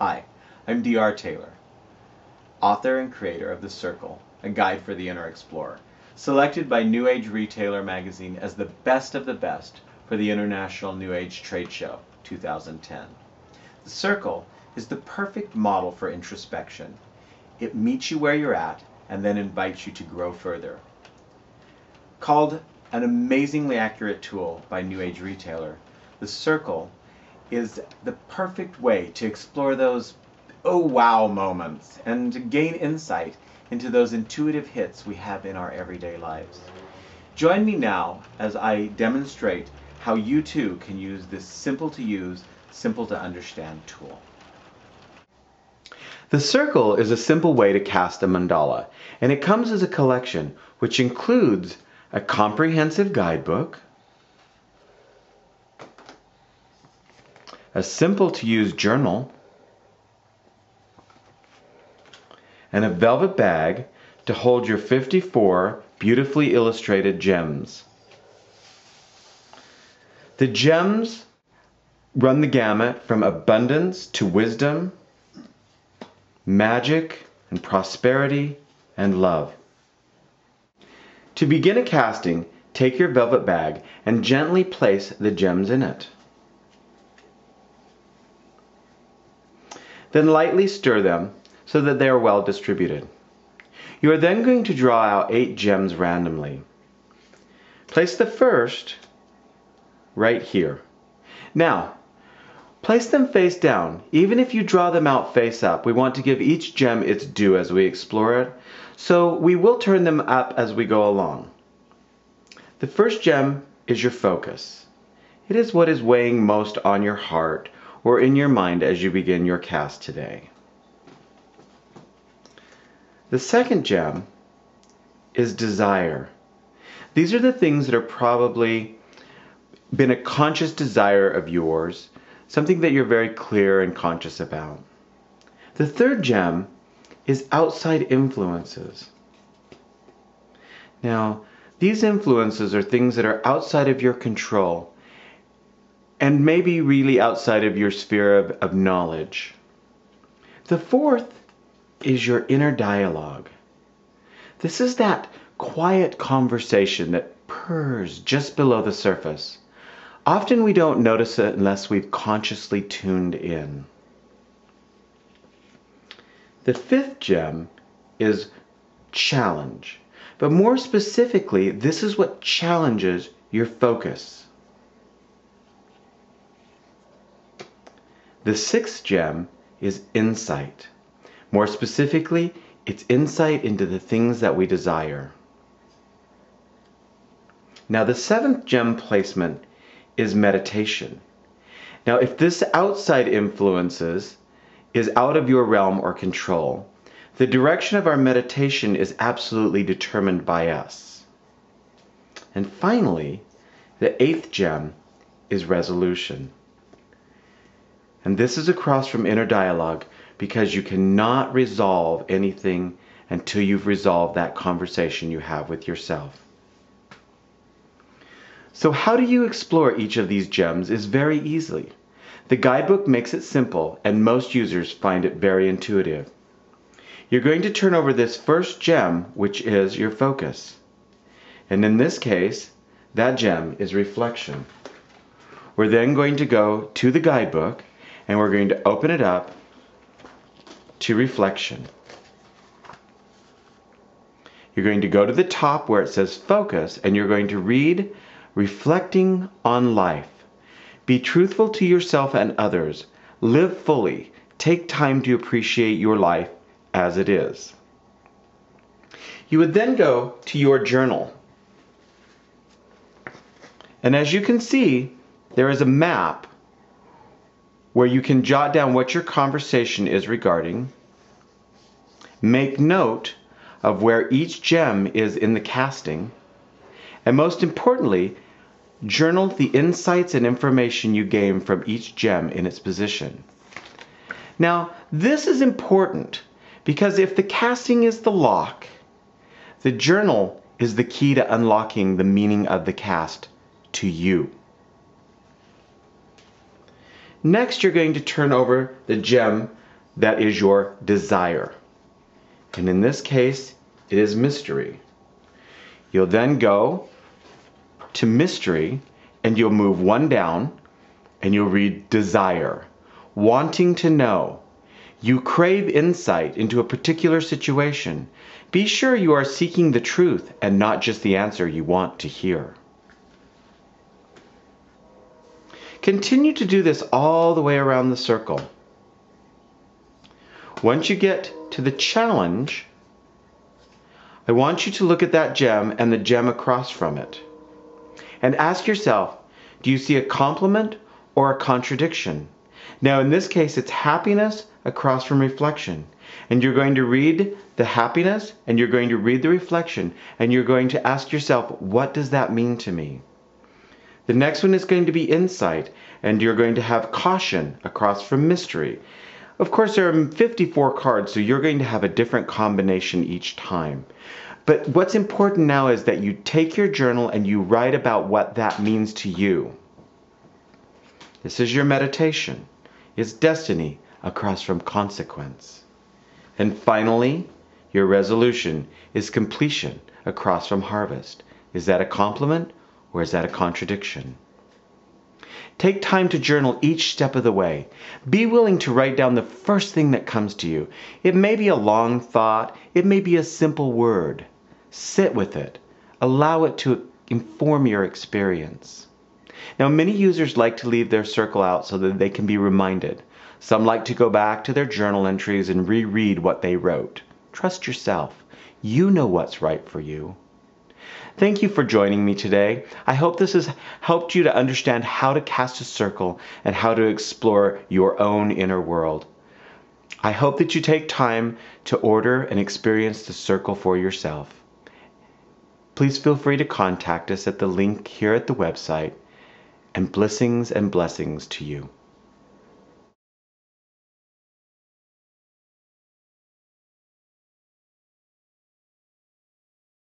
Hi, I'm D.R. Taylor, author and creator of The Circle, a guide for the inner explorer, selected by New Age Retailer magazine as the best of the best for the International New Age Trade Show 2010. The Circle is the perfect model for introspection. It meets you where you're at and then invites you to grow further. Called an amazingly accurate tool by New Age Retailer, The Circle is the perfect way to explore those oh wow moments and to gain insight into those intuitive hits we have in our everyday lives. Join me now as I demonstrate how you too can use this simple to use, simple to understand tool. The Circle is a simple way to cast a mandala, and it comes as a collection which includes a comprehensive guidebook, a simple to use journal, and a velvet bag to hold your 54 beautifully illustrated gems. The gems run the gamut from abundance to wisdom, magic and prosperity and love. To begin a casting, take your velvet bag and gently place the gems in it. Then lightly stir them so that they are well distributed. You are then going to draw out 8 gems randomly. Place the first right here. Now, place them face down. Even if you draw them out face up, we want to give each gem its due as we explore it, so we will turn them up as we go along. The first gem is your focus. It is what is weighing most on your heart or in your mind as you begin your cast today. The second gem is desire. These are the things that are probably been a conscious desire of yours, something that you're very clear and conscious about. The third gem is outside influences. Now, these influences are things that are outside of your control and maybe really outside of your sphere of knowledge. The fourth is your inner dialogue. This is that quiet conversation that purrs just below the surface. Often we don't notice it unless we've consciously tuned in. The fifth gem is challenge. But more specifically, this is what challenges your focus. The sixth gem is insight. More specifically, it's insight into the things that we desire. Now, the seventh gem placement is meditation. Now, if this outside influences is out of your realm or control, the direction of our meditation is absolutely determined by us. And finally, the eighth gem is resolution. And this is across from inner dialogue because you cannot resolve anything until you've resolved that conversation you have with yourself. So how do you explore each of these gems is very easily. The guidebook makes it simple and most users find it very intuitive. You're going to turn over this first gem, which is your focus. And in this case, that gem is reflection. We're then going to go to the guidebook and we're going to open it up to reflection. You're going to go to the top where it says focus and you're going to read reflecting on life. Be truthful to yourself and others. Live fully. Take time to appreciate your life as it is. You would then go to your journal. And as you can see, there is a map where you can jot down what your conversation is regarding. Make note of where each gem is in the casting. And most importantly, journal the insights and information you gain from each gem in its position. Now, this is important because if the casting is the lock, the journal is the key to unlocking the meaning of the cast to you. Next, you're going to turn over the gem that is your desire. And in this case, it is mystery. You'll then go to mystery and you'll move one down and you'll read desire, wanting to know. You crave insight into a particular situation. Be sure you are seeking the truth and not just the answer you want to hear. Continue to do this all the way around the circle. Once you get to the challenge, I want you to look at that gem and the gem across from it. And ask yourself, do you see a complement or a contradiction? Now in this case, it's happiness across from reflection. And you're going to read the happiness and you're going to read the reflection and you're going to ask yourself, what does that mean to me? The next one is going to be insight, and you're going to have caution across from mystery. Of course, there are 54 cards, so you're going to have a different combination each time. But what's important now is that you take your journal and you write about what that means to you. This is your meditation. It's destiny across from consequence. And finally, your resolution is completion across from harvest. Is that a compliment or is that a contradiction? Take time to journal each step of the way. Be willing to write down the first thing that comes to you. It may be a long thought. It may be a simple word. Sit with it. Allow it to inform your experience. Now, many users like to leave their circle out so that they can be reminded. Some like to go back to their journal entries and reread what they wrote. Trust yourself. You know what's right for you. Thank you for joining me today. I hope this has helped you to understand how to cast a circle and how to explore your own inner world. I hope that you take time to order and experience the circle for yourself. Please feel free to contact us at the link here at the website. And blessings to you.